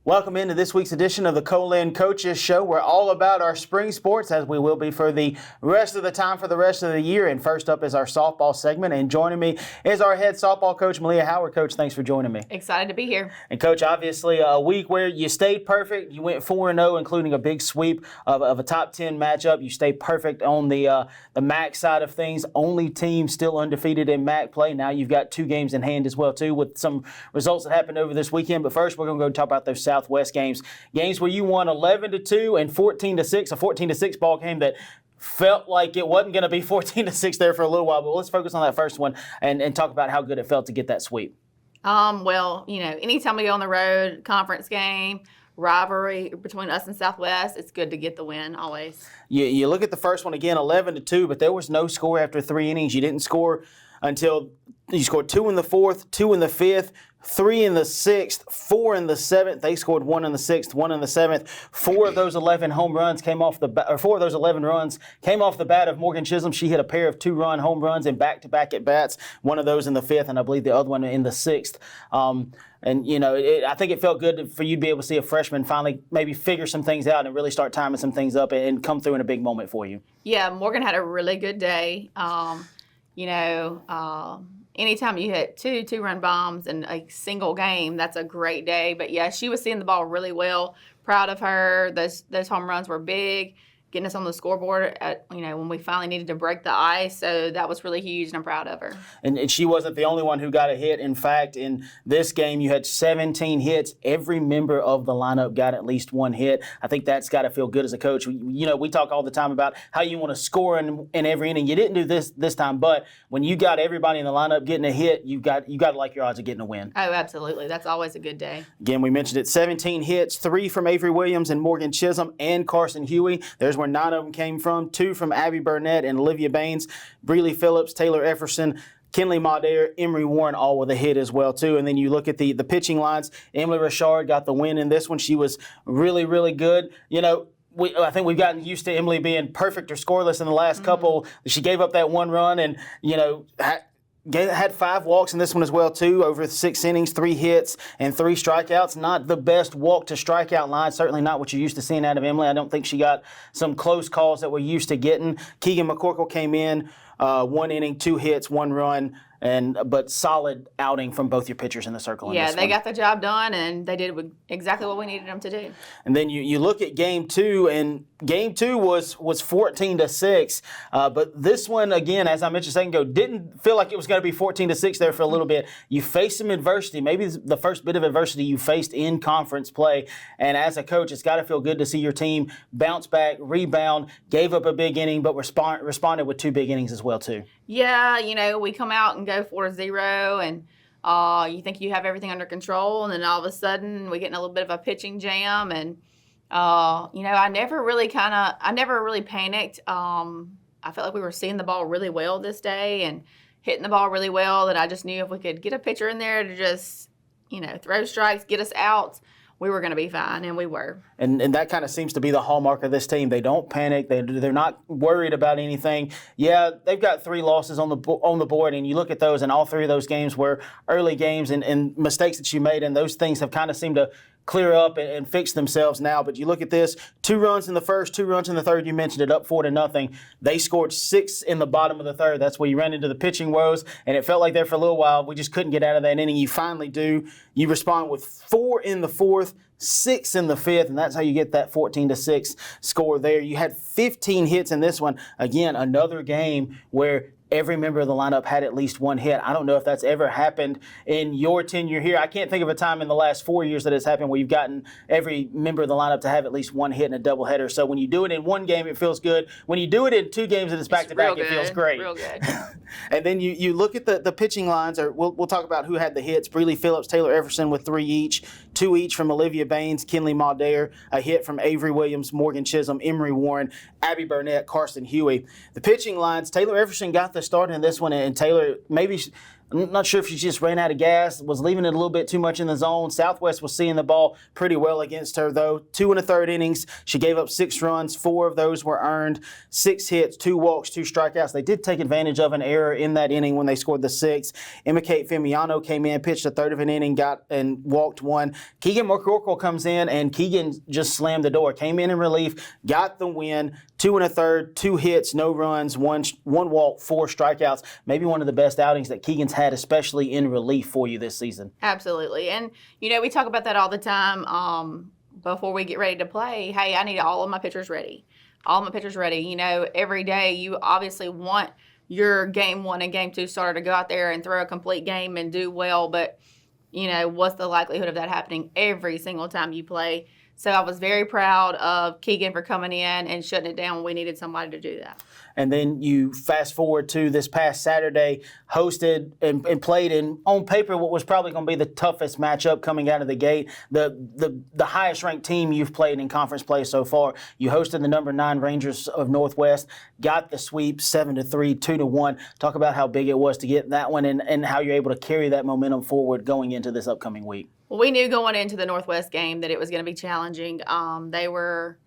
Welcome into this week's edition of the Co-Lin Coaches Show. We're all about our spring sports, as we will be for the rest of the time for the rest of the year. And first up is our softball segment. And joining me is our head softball coach, Meleah Howard. Coach, thanks for joining me. Excited to be here. And Coach, obviously a week where you stayed perfect. You went 4-0, including a big sweep of a top 10 matchup. You stayed perfect on the MAC side of things. Only team still undefeated in MAC play. Now you've got 2 games in hand as well, too, with some results that happened over this weekend. But first, we're going to go talk about those Southwest games where you won 11-2 and 14-6, a 14-6 ball game that felt like it wasn't going to be 14-6 there for a little while. But let's focus on that first one and talk about how good it felt to get that sweep. Well, anytime we go on the road, conference game, rivalry between us and Southwest, it's good to get the win always. You look at the first one again, 11-2, but there was no score after 3 innings. You didn't score until you scored 2 in the 4th, 2 in the 5th, 3 in the 6th, 4 in the 7th. They scored 1 in the 6th, 1 in the 7th. 4 of those 11 home runs came off the bat, or 4 of those 11 runs came off the bat of Morgan Chisholm. She hit a pair of 2-run home runs in back-to-back at bats. One of those in the 5th, and I believe the other one in the 6th. I think it felt good for you to be able to see a freshman finally maybe figure some things out and really start timing some things up and come through in a big moment for you. Yeah, Morgan had a really good day. Anytime you hit two-run bombs in a single game, that's a great day. But, yeah, she was seeing the ball really well. Proud of her. Those home runs were big, getting us on the scoreboard when we finally needed to break the ice. So that was really huge, and I'm proud of her. And she wasn't the only one who got a hit. In fact, in this game, you had 17 hits. Every member of the lineup got at least 1 hit. I think that's got to feel good as a coach. We talk all the time about how you want to score in every inning. You didn't do this time, but when you got everybody in the lineup getting a hit, you got to like your odds of getting a win. Oh, absolutely. That's always a good day. Again, we mentioned it, 17 hits, 3 from Avery Williams and Morgan Chisholm and Carson Huey. There's where 9 of them came from, 2 from Abby Burnett and Olivia Baines, Breely Phillips, Taylor Efferson, Kinley Maudair, Emery Warren, all with a hit as well, too. And then you look at the pitching lines. Emily Richard got the win in this one. She was really, really good. I think we've gotten used to Emily being perfect or scoreless in the last couple. She gave up that 1 run and, had 5 walks in this one as well, too, over 6 innings, 3 hits, and 3 strikeouts. Not the best walk-to-strikeout line, certainly not what you're used to seeing out of Emily. I don't think she got some close calls that we're used to getting. Keegan McCorkle came in, 1 inning, 2 hits, 1 run, but solid outing from both your pitchers in the circle. Yeah, they got the job done, and they did exactly what we needed them to do. And then you look at Game 2, and Game 2 was 14-6. But this one, again, as I mentioned a second ago, didn't feel like it was going to be 14-6 there for a little bit. You faced some adversity, maybe the first bit of adversity you faced in conference play. And as a coach, it's got to feel good to see your team bounce back, rebound, gave up a big inning, but responded with 2 big innings as well, too. Yeah, we come out and go 4-0, and you think you have everything under control, and then all of a sudden we get in a little bit of a pitching jam, and I never really panicked. I felt like we were seeing the ball really well this day and hitting the ball really well, that I just knew if we could get a pitcher in there to just throw strikes, get us out, we were going to be fine, and we were. And that kind of seems to be the hallmark of this team. They don't panic. They're not worried about anything. Yeah, they've got 3 losses on the board, and you look at those, and all 3 of those games were early games and mistakes that you made, and those things have kind of seemed to clear up and fix themselves now. But you look at this, 2 runs in the first, 2 runs in the third. You mentioned it, up 4-0. They scored 6 in the bottom of the third. That's where you ran into the pitching woes, and it felt like there for a little while we just couldn't get out of that inning. You finally do. You respond with 4 in the 4th, 6 in the 5th, and that's how you get that 14-6 score there. You had 15 hits in this one. Again, another game where every member of the lineup had at least 1 hit. I don't know if that's ever happened in your tenure here. I can't think of a time in the last 4 years that it's happened where you've gotten every member of the lineup to have at least 1 hit in a doubleheader. So when you do it in 1 game, it feels good. When you do it in 2 games and it's back-to-back, it feels great. Real good. And then you look at the pitching lines, or we'll talk about who had the hits. Breely Phillips, Taylor Everson with 3 each, 2 each from Olivia Baines, Kinley Maudair, a hit from Avery Williams, Morgan Chisholm, Emery Warren, Abby Burnett, Carson Huey. The pitching lines, Taylor Everson got the start in this one, and Taylor maybe I'm not sure if she just ran out of gas, was leaving it a little bit too much in the zone. Southwest was seeing the ball pretty well against her, though. 2 1/3 innings. She gave up 6 runs. 4 of those were earned. 6 hits, 2 walks, 2 strikeouts. They did take advantage of an error in that inning when they scored the 6th. Emma Kate Femiano came in, pitched a third of an inning, got and walked 1. Keegan McCorkle comes in, and Keegan just slammed the door. Came in relief, got the win. 2 1/3, 2 hits, no runs, 1 walk, 4 strikeouts. Maybe one of the best outings that Keegan's had, especially in relief for you this season. Absolutely. And, we talk about that all the time before we get ready to play. Hey, I need all of my pitchers ready. All my pitchers ready. Every day you obviously want your game 1 and game 2 starter to go out there and throw a complete game and do well. But, what's the likelihood of that happening every single time you play? So I was very proud of Keegan for coming in and shutting it down when we needed somebody to do that. And then you fast forward to this past Saturday, hosted and played in, on paper, what was probably going to be the toughest matchup coming out of the gate, the highest ranked team you've played in conference play so far. You hosted the number 9 Rangers of Northwest, got the sweep 7-3, 2-1. Talk about how big it was to get that one and how you're able to carry that momentum forward going into this upcoming week. Well, we knew going into the Northwest game that it was going to be challenging. They were,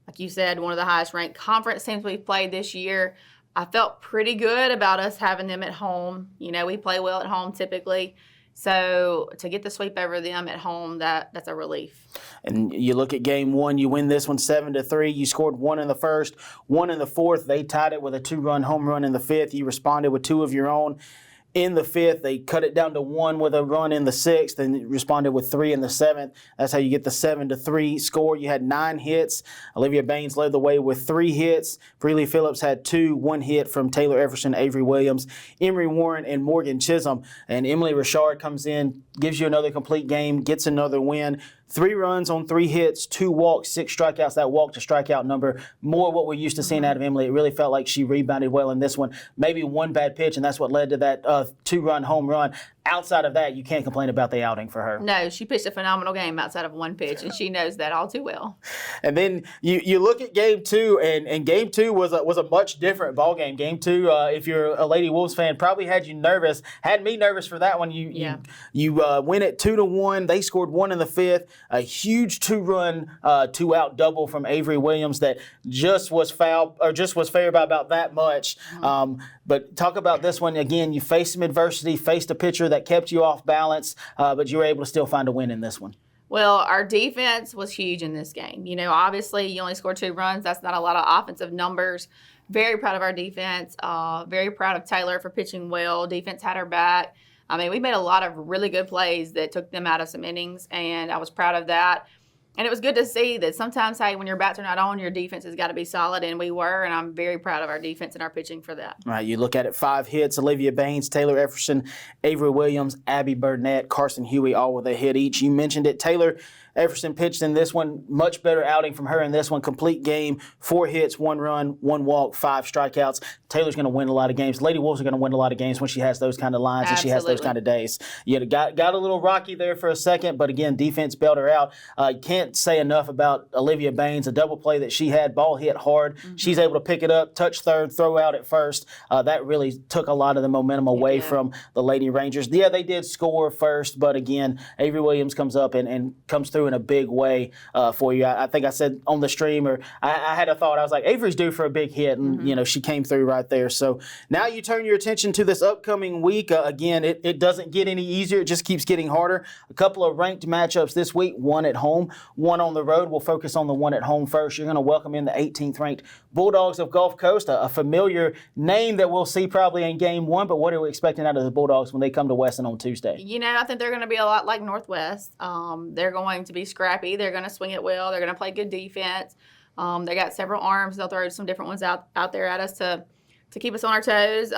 like you said, one of the highest ranked conference teams we've played this year. I felt pretty good about us having them at home. We play well at home typically. So to get the sweep over them at home, that's a relief. And you look at game 1, you win this one 7-3. You scored 1 in the first, 1 in the fourth. They tied it with a 2-run home run in the 5th. You responded with 2 of your own. In the 5th, they cut it down to 1 with a run in the 6th and responded with 3 in the 7th. That's how you get the 7-3 score. You had 9 hits. Olivia Baines led the way with 3 hits. Breeley Phillips had 2, 1 hit from Taylor Everson, Avery Williams, Emery Warren, and Morgan Chisholm. And Emily Richard comes in, gives you another complete game, gets another win. 3 runs on 3 hits, 2 walks, 6 strikeouts. That walk to strikeout number, more what we're used to seeing out of Emily. It really felt like she rebounded well in this one. Maybe 1 bad pitch, and that's what led to that 2-run home run. Outside of that, you can't complain about the outing for her. No, she pitched a phenomenal game outside of 1 pitch, and she knows that all too well. And then you look at game 2, and game 2 was a much different ball game. Game 2, if you're a Lady Wolves fan, probably had you nervous. Had me nervous for that one. You win it 2-1. They scored 1 in the 5th. A huge 2-run, 2-out double from Avery Williams that just was fair by about that much. But talk about this one again. You faced some adversity, faced a pitcher that kept you off balance, but you were able to still find a win in this one. Well, our defense was huge in this game. Obviously, you only scored 2 runs. That's not a lot of offensive numbers. Very proud of our defense. Very proud of Taylor for pitching well. Defense had her back. We made a lot of really good plays that took them out of some innings, and I was proud of that. And it was good to see that sometimes, hey, when your bats are not on, your defense has got to be solid, and we were, and I'm very proud of our defense and our pitching for that. All right, you look at it, 5 hits, Olivia Baines, Taylor Everson, Avery Williams, Abby Burnett, Carson Huey, all with a hit each. You mentioned it, Taylor Everson pitched in this one, much better outing from her in this one, complete game, 4 hits, 1 run, 1 walk, 5 strikeouts. Taylor's going to win a lot of games. Lady Wolves are going to win a lot of games when she has those kind of lines and she has those kind of days. You got a little rocky there for a second, but again, defense bailed her out. Can't say enough about Olivia Baines, a double play that she had, ball hit hard. Mm-hmm. She's able to pick it up, touch third, throw out at first. That really took a lot of the momentum away from the Lady Rangers. Yeah, they did score first, but again, Avery Williams comes up and comes through in a big way for you. I think I said on the stream, or I had a thought, I was like, Avery's due for a big hit, and she came through right there. So now you turn your attention to this upcoming week. Again, it doesn't get any easier. It just keeps getting harder. A couple of ranked matchups this week, 1 at home, 1 on the road. We'll focus on the 1 at home first. You're going to welcome in the 18th ranked Bulldogs of Gulf Coast, a familiar name that we'll see probably in game 1, but what are we expecting out of the Bulldogs when they come to Weston on Tuesday? I think they're going to be a lot like Northwest. They're going to be scrappy. They're going to swing it well. They're going to play good defense. They got several arms. They'll throw some different ones out there at us to keep us on our toes.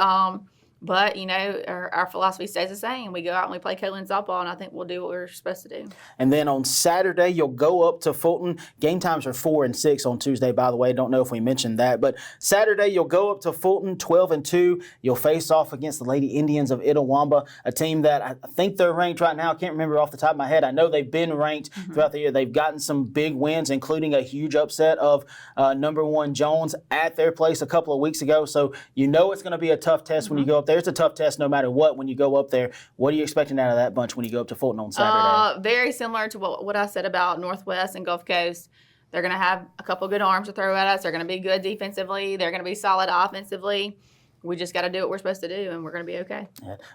But, our philosophy stays the same. We go out and we play Co-Lin softball, and I think we'll do what we're supposed to do. And then on Saturday, you'll go up to Fulton. Game times are 4 and 6 on Tuesday, by the way. Don't know if we mentioned that. But Saturday, you'll go up to Fulton, 12 and 2. You'll face off against the Lady Indians of Itawamba, a team that I think they're ranked right now. I can't remember off the top of my head. I know they've been ranked throughout the year. They've gotten some big wins, including a huge upset of number 1 Jones at their place a couple of weeks ago. So it's going to be a tough test when you go up there. It's a tough test no matter what when you go up there. What are you expecting out of that bunch when you go up to Fulton on Saturday? Very similar to what I said about Northwest and Gulf Coast. They're going to have a couple good arms to throw at us. They're going to be good defensively. They're going to be solid offensively. We just got to do what we're supposed to do, and we're going to be okay.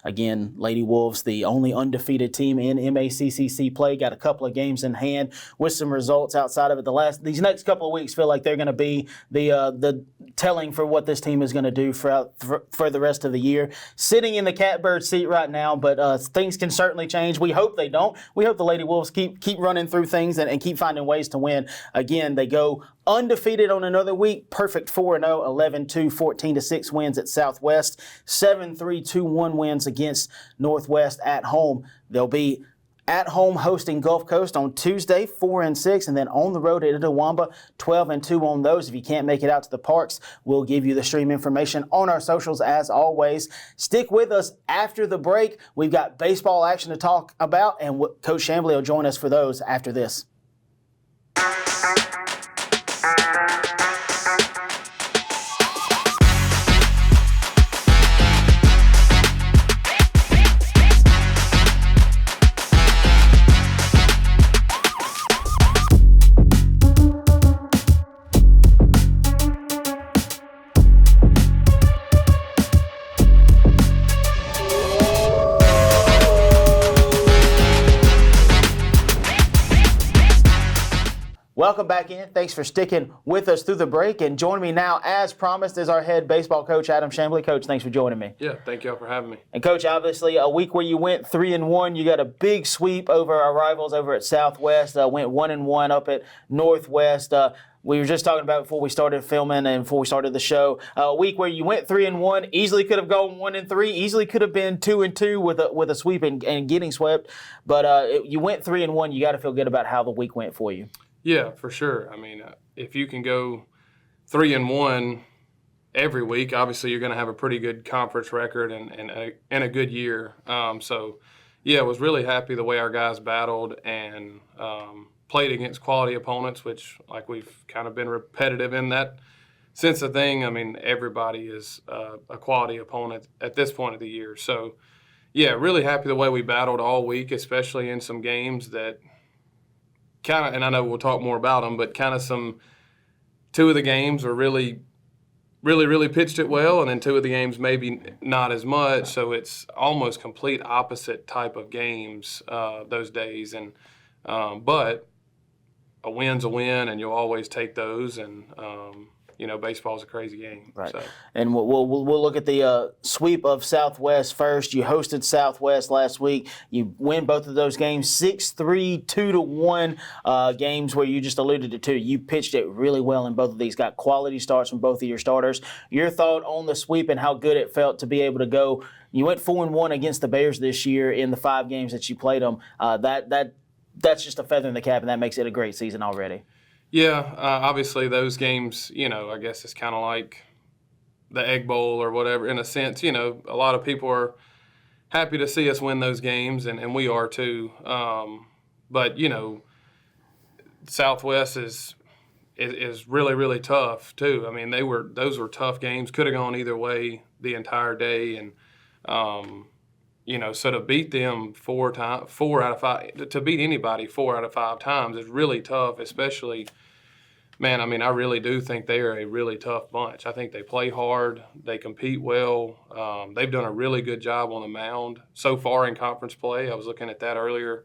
Again, Lady Wolves, the only undefeated team in MACCC play, got a couple of games in hand with some results outside of it. These next couple of weeks feel like they're going to be the telling for what this team is going to do for the rest of the year. Sitting in the catbird seat right now, but things can certainly change. We hope they don't. We hope the Lady Wolves keep running through things and keep finding ways to win. Again, they go undefeated on another week, perfect 4-0, 11-2, 14-6 wins at Southwest, 7-3, 2-1 wins against Northwest at home. They'll be at home hosting Gulf Coast on Tuesday, 4-6, and then on the road at Itawamba, 12-2 on those. If you can't make it out to the parks, we'll give you the stream information on our socials as always. Stick with us after the break. We've got baseball action to talk about, and Coach Chamblee will join us for those after this. Welcome back in. Thanks for sticking with us through the break. And joining me now, as promised, is our head baseball coach, Adam Chamblee. Coach, thanks for joining me. Yeah, thank y'all for having me. And Coach, obviously, a week where you went 3-1, you got a big sweep over our rivals over at Southwest. Went 1-1 up at Northwest. We were just talking about before we started filming and before we started the show. A week where you went 3-1, easily could have gone 1-3, easily could have been 2-2 with a sweep and getting swept. But you went 3-1. You got to feel good about how the week went for you. Yeah, for sure. I mean, if you can go 3-1 every week, obviously you're going to have a pretty good conference record and a good year. So, yeah, I was really happy the way our guys battled and played against quality opponents, which, like, we've kind of been repetitive in that sense of thing. I mean, everybody is a quality opponent at this point of the year. So, yeah, really happy the way we battled all week, especially in some games that – kind of, and I know we'll talk more about them, but kind of two of the games were really pitched it well, and then two of the games maybe not as much. So it's almost complete opposite type of games those days. And but a win's a win, and you'll always take those. And baseball's a crazy game. Right. So. And we'll look at the sweep of Southwest first. You hosted Southwest last week. You win both of those games, 6-3, 2-1 games where you just alluded to two. You pitched it really well in both of these. Got quality starts from both of your starters. Your thought on the sweep and how good it felt to be able to go. You went 4-1 against the Bears this year in the 5 games that you played them. That's just a feather in the cap, and that makes it a great season already. Yeah, obviously those games, I guess it's kind of like the Egg Bowl or whatever in a sense. A lot of people are happy to see us win those games, and we are too. But, Southwest is really, really tough too. I mean, those were tough games. Could have gone either way the entire day, and so to beat them 4 out of 5, to beat anybody 4 out of 5 times is really tough, especially, man, I mean, I really do think they are a really tough bunch. I think they play hard. They compete well. They've done a really good job on the mound so far in conference play. I was looking at that earlier.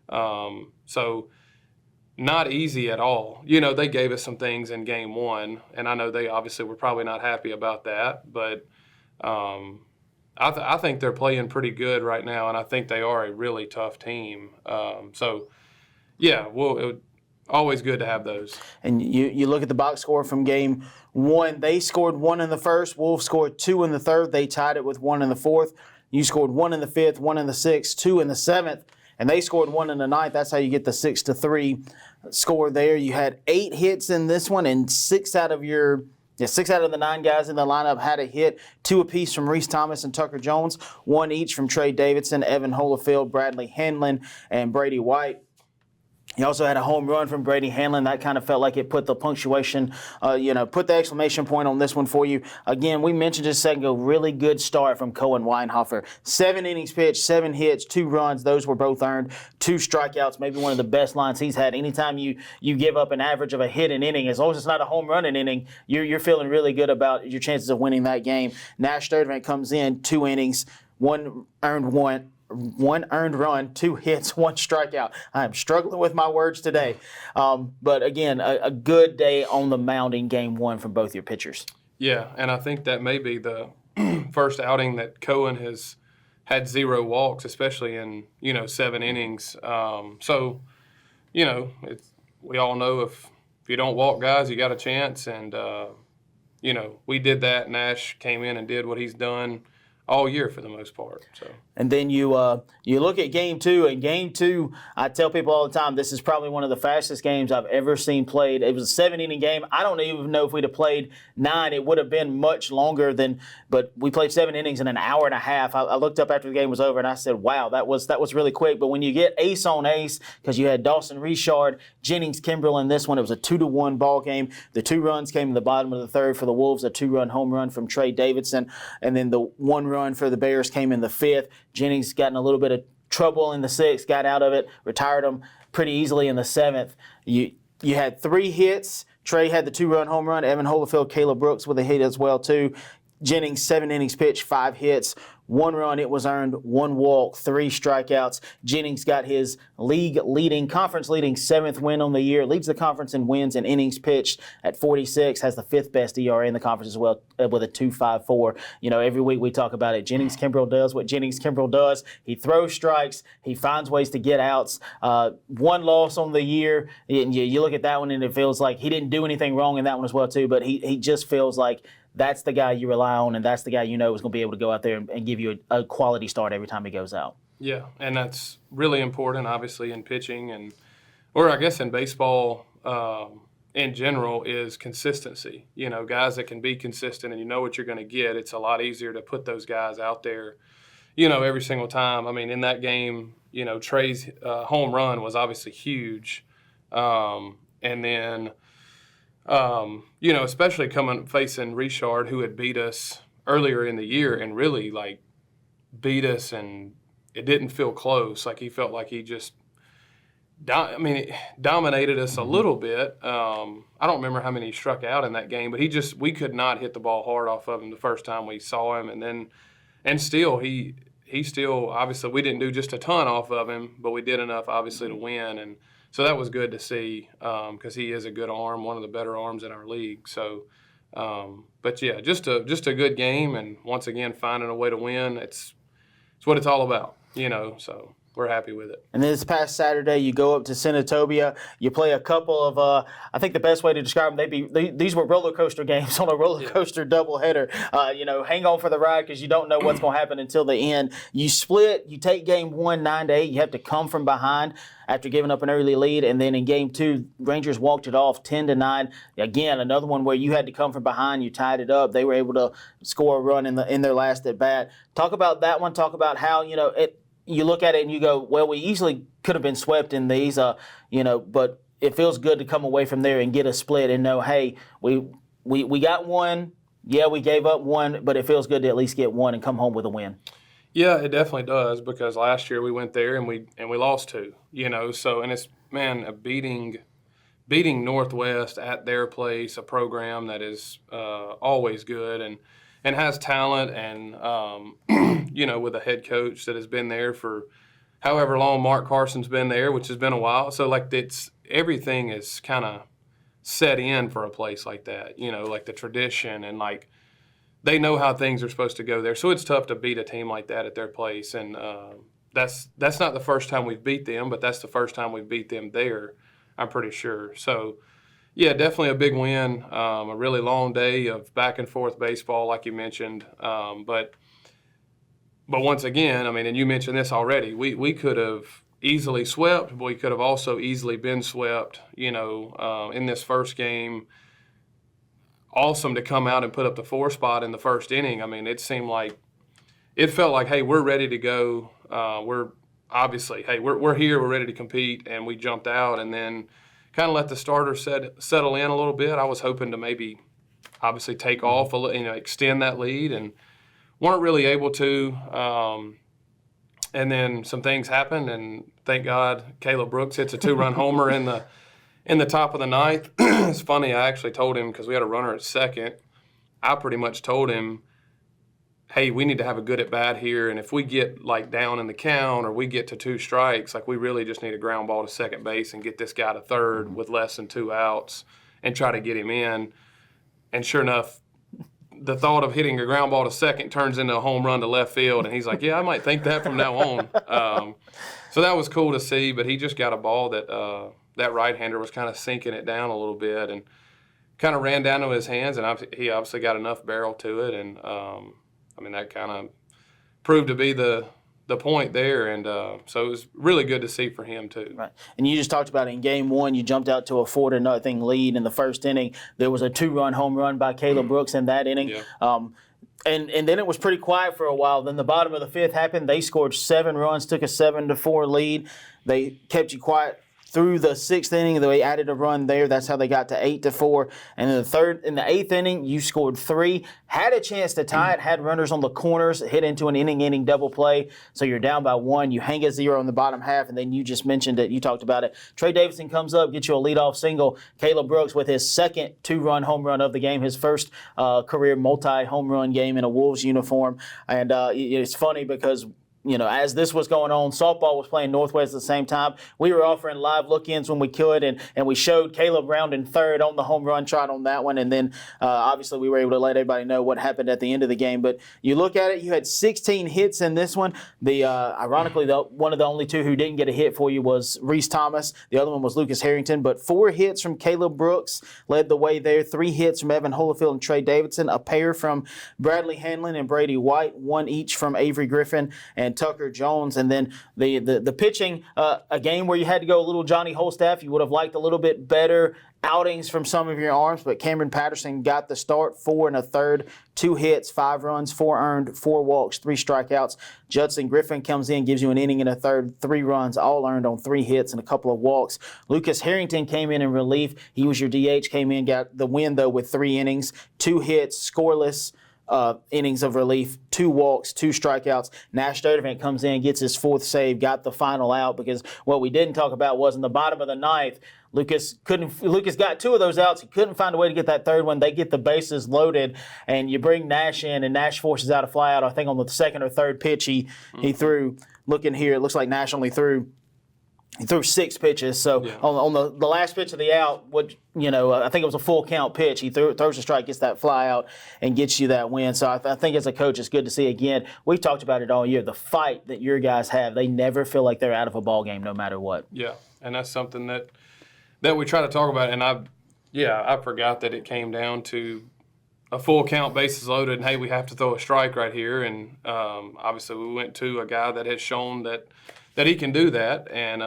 So not easy at all. They gave us some things in game 1, and I know they obviously were probably not happy about that, but I think they're playing pretty good right now, and I think they are a really tough team. Always good to have those. And you look at the box score from game 1. They scored 1 in the first. Wolves scored 2 in the third. They tied it with 1 in the fourth. You scored 1 in the fifth, 1 in the sixth, 2 in the seventh, and they scored 1 in the ninth. That's how you get the 6-3 score there. You had 8 hits in this one, and 6 out of the 9 guys in the lineup had a hit, 2 apiece from Reese Thomas and Tucker Jones, 1 each from Trey Davidson, Evan Holofield, Bradley Hanlon, and Brady White. He also had a home run from Brady Hanlon. That kind of felt like it put the punctuation, put the exclamation point on this one for you. Again, we mentioned just a second ago, really good start from Cohen Weinhofer. 7 innings pitched, 7 hits, 2 runs. Those were both earned. 2 strikeouts, maybe one of the best lines he's had. Anytime you give up an average of a hit an inning, as long as it's not a home run an inning, you're feeling really good about your chances of winning that game. Nash Sturtevant comes in, 2 innings, 1 earned run, 2 hits, 1 strikeout. I'm struggling with my words today. But again, a good day on the mound in game 1 from both your pitchers. Yeah, and I think that may be the first outing that Cohen has had 0 walks, especially in, 7 innings. So, we all know if you don't walk guys, you got a chance. And, we did that. Nash came in and did what he's done all year for the most part. So. And then you look at game 2, and game 2, I tell people all the time, this is probably one of the fastest games I've ever seen played. It was a 7-inning game. I don't even know if we'd have played 9, it would have been much longer but we played 7 innings in an hour and a half. I looked up after the game was over and I said, wow, that was really quick. But when you get ace on ace, because you had Dawson Richard, Jennings, Kimbrell in this one, it was a 2-1 ball game. The 2 runs came in the bottom of the 3rd for the Wolves, a 2-run home run from Trey Davidson, and then the 1 run for the Bears came in the 5th. Jennings got in a little bit of trouble in the 6th, got out of it, retired him pretty easily in the 7th. You had 3 hits. Trey had the 2-run home run. Evan Holyfield, Caleb Brooks with a hit as well too. Jennings, 7 innings pitched, 5 hits, 1 run, it was earned, 1 walk, 3 strikeouts. Jennings got his conference leading 7th win on the year, leads the conference in wins and innings pitched at 46, has the 5th best ERA in the conference as well with a 2.54. Every week we talk about it. Jennings Kimbrell does what Jennings Kimbrell does. He throws strikes. He finds ways to get outs. 1 loss on the year. You look at that one and it feels like he didn't do anything wrong in that one as well too, but he just feels like that's the guy you rely on, and that's the guy is going to be able to go out there and give you a quality start every time he goes out. Yeah, and that's really important, obviously, in pitching or I guess in baseball in general is consistency. Guys that can be consistent and you know what you're going to get. It's a lot easier to put those guys out there, every single time. I mean, in that game, Trey's home run was obviously huge, and then. Especially facing Richard, who had beat us earlier in the year and really beat us, and it didn't feel close. Like he felt like he just, dominated us a little bit. I don't remember how many he struck out in that game, but we could not hit the ball hard off of him the first time we saw him, and still he still obviously we didn't do just a ton off of him, but we did enough obviously to win and. So that was good to see because he is a good arm, one of the better arms in our league. So, but yeah, just a good game, and once again finding a way to win. It's what it's all about, So we're happy with it. And this past Saturday, you go up to Senatobia. You play a couple of, I think the best way to describe them, these were roller coaster games on a roller coaster doubleheader. Hang on for the ride because you don't know what's going to happen until the end. You split. You take game 1, 9-8. You have to come from behind after giving up an early lead, and then in game 2, Rangers walked it off 10-9. Again, another one where you had to come from behind. You tied it up. They were able to score a run in their last at bat. Talk about that one. Talk about how you look at it and you go, well, we easily could have been swept in these, but it feels good to come away from there and get a split and know, hey, we got one. Yeah, we gave up one, but it feels good to at least get one and come home with a win. Yeah, it definitely does because last year we went there and we lost 2, So and it's a beating Northwest at their place, a program that is always good and has talent and with a head coach that has been there for however long Mark Carson's been there, which has been a while. So everything is kind of set in for a place like that, like the tradition and they know how things are supposed to go there. So it's tough to beat a team like that at their place. And that's not the first time we've beat them, but that's the first time we've beat them there, I'm pretty sure. So, yeah, definitely a big win, a really long day of back-and-forth baseball, like you mentioned. But once again, and you mentioned this already, we could have easily swept, but we could have also easily been swept, in this first game. Awesome to come out and put up the 4 spot in the first inning. It felt like, hey, we're ready to go. We're obviously, hey, we're here, we're ready to compete, and we jumped out, and then kind of let the starter settle in a little bit. I was hoping to maybe obviously take off, extend that lead, and weren't really able to. And then some things happened, and thank God Caleb Brooks hits a 2-run homer in the top of the ninth. It's funny, I actually told him, because we had a runner at second, I pretty much told him, hey, we need to have a good at-bat here, and if we get, like, down in the count or we get to 2 strikes, like, we really just need a ground ball to second base and get this guy to third with less than 2 outs and try to get him in. And sure enough, the thought of hitting a ground ball to second turns into a home run to left field, and he's like, yeah, I might think that from now on. So that was cool to see, but he just got a ball that right-hander was kind of sinking it down a little bit and kind of ran down to his hands, and he obviously got enough barrel to it, and that kind of proved to be the point there, and so it was really good to see for him too. Right, and you just talked about it in game 1. You jumped out to a 4-0 lead in the first inning. There was a 2-run home run by Caleb Brooks in that inning. Yeah. And then it was pretty quiet for a while. Then the bottom of the 5th happened. They scored 7 runs, took a 7-4 lead. They kept you quiet through the 6th inning. They added a run there. That's how they got to 8-4. And in the 8th inning, you scored 3. Had a chance to tie it. Had runners on the corners. Hit into an inning double play. So you're down by 1. You hang a 0 in the bottom half, and then you just mentioned it. You talked about it. Trey Davidson comes up, gets you a leadoff single. Caleb Brooks with his second 2-run home run of the game. His first career multi-home run game in a Wolves uniform. And it's funny because as this was going on, softball was playing Northwest at the same time. We were offering live look-ins when we could, and we showed Caleb rounding third on the home run trot on that one, and then obviously we were able to let everybody know what happened at the end of the game. But you look at it, you had 16 hits in this one. Ironically, one of the only 2 who didn't get a hit for you was Reese Thomas. The other one was Lucas Harrington, but 4 hits from Caleb Brooks led the way there. 3 hits from Evan Holyfield and Trey Davidson, a pair from Bradley Hanlon and Brady White, 1 each from Avery Griffin and Tucker Jones. And then the pitching, a game where you had to go a little Johnny Holstaff. You would have liked a little bit better outings from some of your arms, but Cameron Patterson got the start, 4 1/3, 2 hits, 5 runs, 4 earned, 4 walks, 3 strikeouts. Judson Griffin comes in, gives you an inning and a third, 3 runs, all earned on 3 hits and a couple of walks. Lucas Harrington came in relief. He was your DH, came in, got the win though with 3 innings, 2 hits, scoreless. Innings of relief, 2 walks, 2 strikeouts. Nash Sturdivant comes in, gets his 4th save, got the final out, because what we didn't talk about was in the bottom of the 9th, Lucas got 2 of those outs. He couldn't find a way to get that 3rd one. They get the bases loaded, and you bring Nash in, and Nash forces out a flyout. I think on the 2nd or 3rd pitch he threw. Looking here, it looks like Nash only threw 6 pitches. So on the last pitch of the out, I think it was a full count pitch. He throws a strike, gets that fly out, and gets you that win. So I think as a coach, it's good to see. Again, we've talked about it all year. The fight that your guys have, they never feel like they're out of a ball game, no matter what. Yeah, and that's something that we try to talk about. And I forgot that it came down to a full count, bases loaded, and hey, we have to throw a strike right here. And obviously, we went to a guy that has shown that he can do that. And,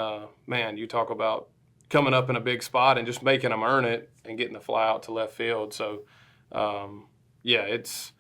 man, you talk about coming up in a big spot and just making them earn it and getting the fly out to left field. So, it's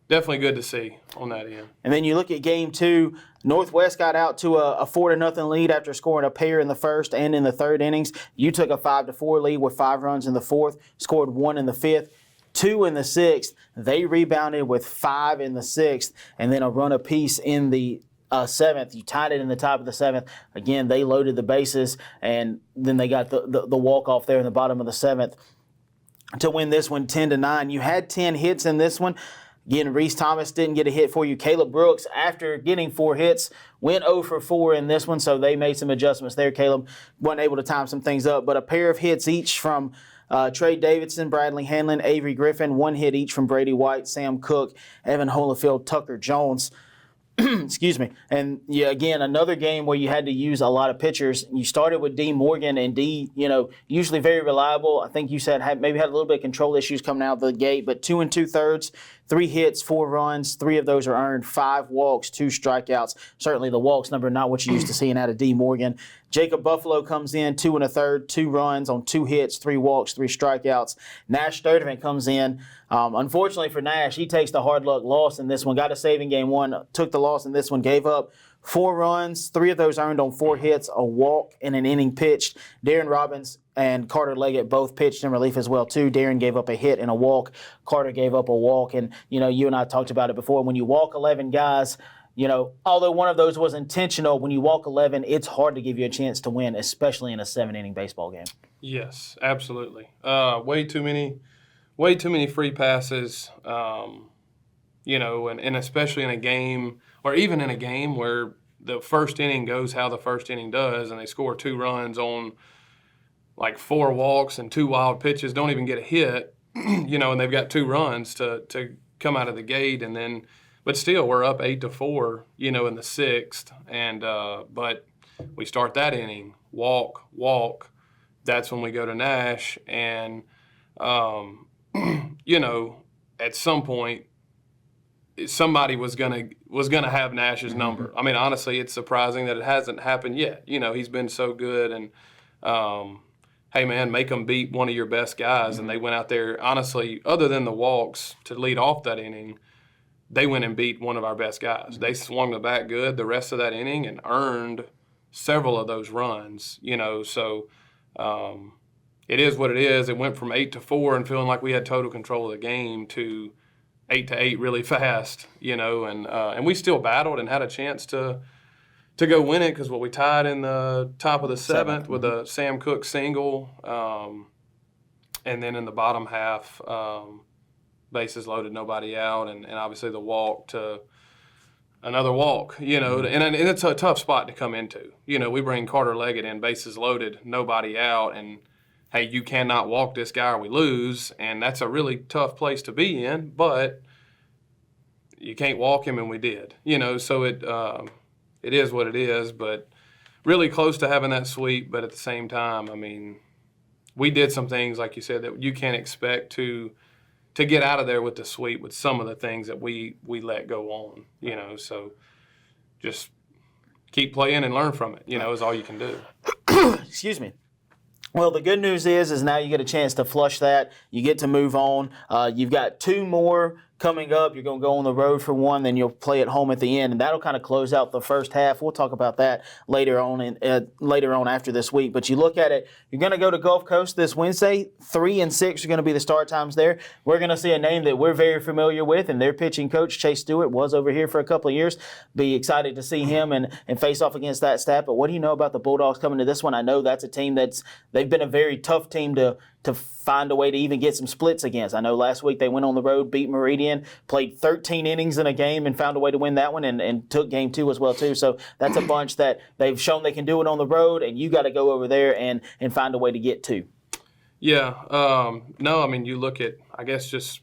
definitely good to see on that end. And then you look at game 2, Northwest got out to a 4-0 lead after scoring a pair in the first and in the 3rd innings. You took a 5-4 lead with 5 runs in the 4th, scored 1 in the 5th. 2 in the 6th. They rebounded with 5 in the 6th, and then a run apiece in the 7th. You tied it in the top of the 7th. Again, they loaded the bases, and then they got the walk-off there in the bottom of the 7th to win this one 10-9. You had 10 hits in this one. Again, Reese Thomas didn't get a hit for you. Caleb Brooks, after getting 4 hits, went 0 for 4 in this one, so they made some adjustments there. Caleb wasn't able to time some things up, but a pair of hits each from Trey Davidson, Bradley Hanlon, Avery Griffin, 1 hit each from Brady White, Sam Cook, Evan Holyfield, Tucker Jones. Excuse me. And again, another game where you had to use a lot of pitchers. You started with D. Morgan, and D, usually very reliable. I think you said maybe had a little bit of control issues coming out of the gate, but 2 2/3, 3 hits, 4 runs, 3 of those are earned, 5 walks, 2 strikeouts. Certainly the walks number not what you used to seeing out of D. Morgan. Jacob Buffalo comes in 2 1/3, 2 runs on 2 hits, 3 walks, 3 strikeouts. Nash Sturdivant comes in. Unfortunately for Nash, he takes the hard luck loss in this one. Got a save in game 1, took the loss in this one, gave up 4 runs, 3 of those earned on 4 hits, a walk, and an inning pitched. Darren Robbins and Carter Leggett both pitched in relief as well, too. Darren gave up a hit and a walk. Carter gave up a walk. And, you and I talked about it before. When you walk 11 guys, although one of those was intentional, when you walk 11, it's hard to give you a chance to win, especially in a 7-inning baseball game. Yes, absolutely. Way too many free passes, and especially in a game, or even in a game where the first inning goes how the first inning does, and they score 2 runs on like 4 walks and 2 wild pitches, don't even get a hit, and they've got 2 runs to come out of the gate, and then – but still, we're up 8-4, in the 6th, and but we start that inning, walk. That's when we go to Nash, and at some point, somebody was gonna have Nash's number. I mean, honestly, it's surprising that it hasn't happened yet. He's been so good, and hey man, make them beat one of your best guys, and they went out there. Honestly, other than the walks to lead off that inning, they went and beat one of our best guys. They swung the bat good the rest of that inning and earned several of those runs, So it is what it is. It went from 8-4 and feeling like we had total control of the game to 8-8 really fast, and we still battled and had a chance to go win it because we tied in the top of the 7th with a Sam Cooke single, and then in the bottom half, bases loaded, nobody out, and obviously the walk to another walk, and it's a tough spot to come into. We bring Carter Leggett in, bases loaded, nobody out, and hey, you cannot walk this guy or we lose, and that's a really tough place to be in, but you can't walk him, and we did. So it is what it is, but really close to having that sweep, but at the same time, I mean, we did some things, like you said, that you can't expect to get out of there with the sweep with some of the things that we let go on, so just keep playing and learn from it, is all you can do. Excuse me. Well, the good news is now you get a chance to flush that. You get to move on. You've got 2 more coming up. You're going to go on the road for 1, then you'll play at home at the end, and that'll kind of close out the first half. We'll talk about that later on after this week. But you look at it, you're going to go to Gulf Coast this Wednesday. 3 and 6 are going to be the start times there. We're going to see a name that we're very familiar with, and their pitching coach, Chase Stewart, was over here for a couple of years. Be excited to see him and face off against that staff. But what do you know about the Bulldogs coming to this one? I know that's a team they've been a very tough team to find a way to even get some splits against. I know last week they went on the road, beat Meridian, played 13 innings in a game and found a way to win that one and took game 2 as well too. So that's a bunch that they've shown they can do it on the road, and you got to go over there and find a way to get to. Yeah. No, I mean, you look at, I guess, just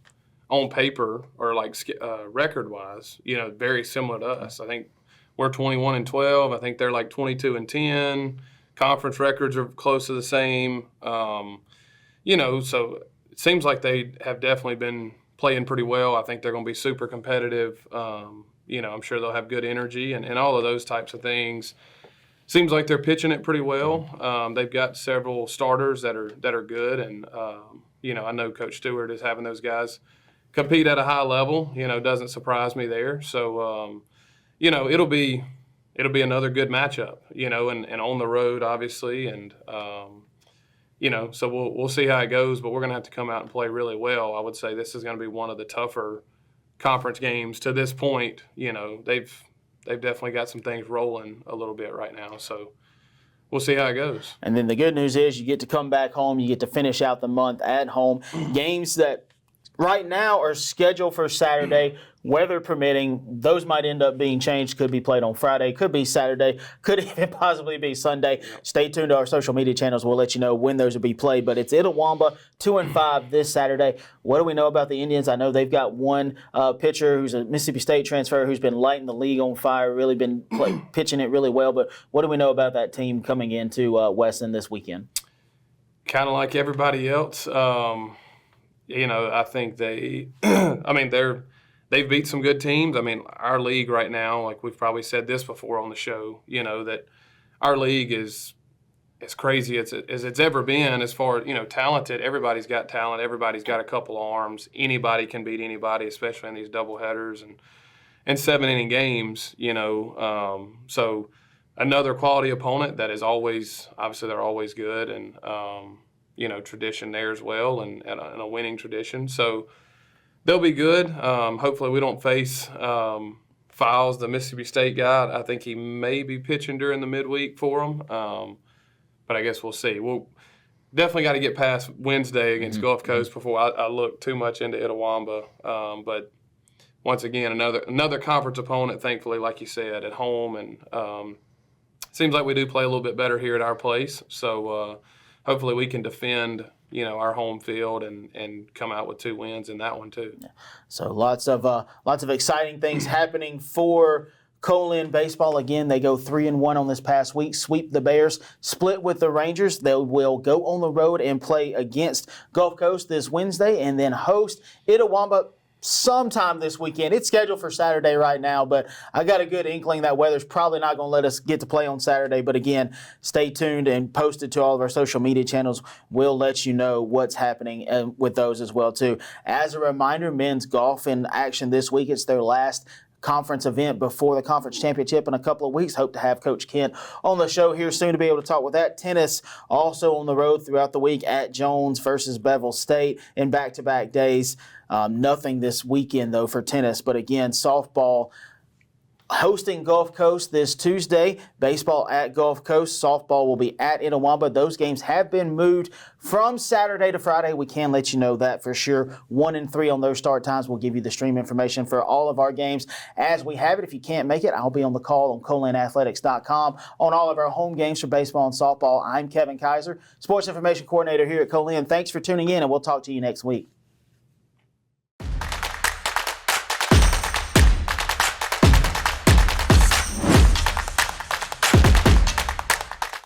on paper or like record-wise, very similar to us. I think we're 21-12. I think they're like 22-10. Conference records are close to the same. So it seems like they have definitely been playing pretty well. I think they're going to be super competitive. I'm sure they'll have good energy and all of those types of things. Seems like they're pitching it pretty well. They've got several starters that are good, and I know Coach Stewart is having those guys compete at a high level. Doesn't surprise me there. So it'll be another good matchup. And on the road, obviously, and so we'll see how it goes, but we're going to have to come out and play really well. I would say this is going to be one of the tougher conference games to this point. They've definitely got some things rolling a little bit right now, so we'll see how it goes. And then the good news is you get to come back home. You get to finish out the month at home. Games that right now are scheduled for Saturday, weather permitting. Those might end up being changed. Could be played on Friday, could be Saturday, could even possibly be Sunday. Stay tuned to our social media channels. We'll let you know when those will be played. But it's Itawamba, 2-5 this Saturday. What do we know about the Indians? I know they've got one pitcher who's a Mississippi State transfer who's been lighting the league on fire, really been pitching it really well. But what do we know about that team coming into Weston this weekend? Kind of like everybody else. I think they've beat some good teams. I mean, our league right now, like we've probably said this before on the show, that our league is as crazy as it's ever been as far as, talented. Everybody's got talent. Everybody's got a couple of arms. Anybody can beat anybody, especially in these doubleheaders and 7-inning games, So another quality opponent that is always, obviously they're always good, and, tradition there as well, and a winning tradition. So they'll be good. Hopefully we don't face Files, the Mississippi State guy. I think he may be pitching during the midweek for them. But I guess we'll see. We'll definitely got to get past Wednesday against Gulf Coast before I look too much into Itawamba. But once again, another conference opponent, thankfully, like you said, at home. And seems like we do play a little bit better here at our place. So hopefully we can defend our home field and come out with 2 wins in that one too. So lots of exciting things happening for Co-Lin baseball. Again, they go 3-1 on this past week, sweep the Bears, split with the Rangers. They will go on the road and play against Gulf Coast this Wednesday and then host Itawamba sometime this weekend. It's scheduled for Saturday right now, but I got a good inkling that weather's probably not going to let us get to play on Saturday. But again, stay tuned and post it to all of our social media channels. We'll let you know what's happening with those as well too. As a reminder, men's golf in action this week. It's their last conference event before the conference championship in a couple of weeks. Hope to have Coach Kent on the show here soon to be able to talk with that. Tennis also on the road throughout the week at Jones versus Bevel State in back-to-back days. Nothing this weekend, though, for tennis. But again, softball hosting Gulf Coast this Tuesday. Baseball at Gulf Coast. Softball will be at Itawamba. Those games have been moved from Saturday to Friday. We can let you know that for sure. 1 and 3 on those start times. We'll give you the stream information for all of our games as we have it. If you can't make it, I'll be on the call on CoLinAthletics.com on all of our home games for baseball and softball. I'm Kevin Kyzar, Sports Information Coordinator here at Co-Lin. Thanks for tuning in, and we'll talk to you next week.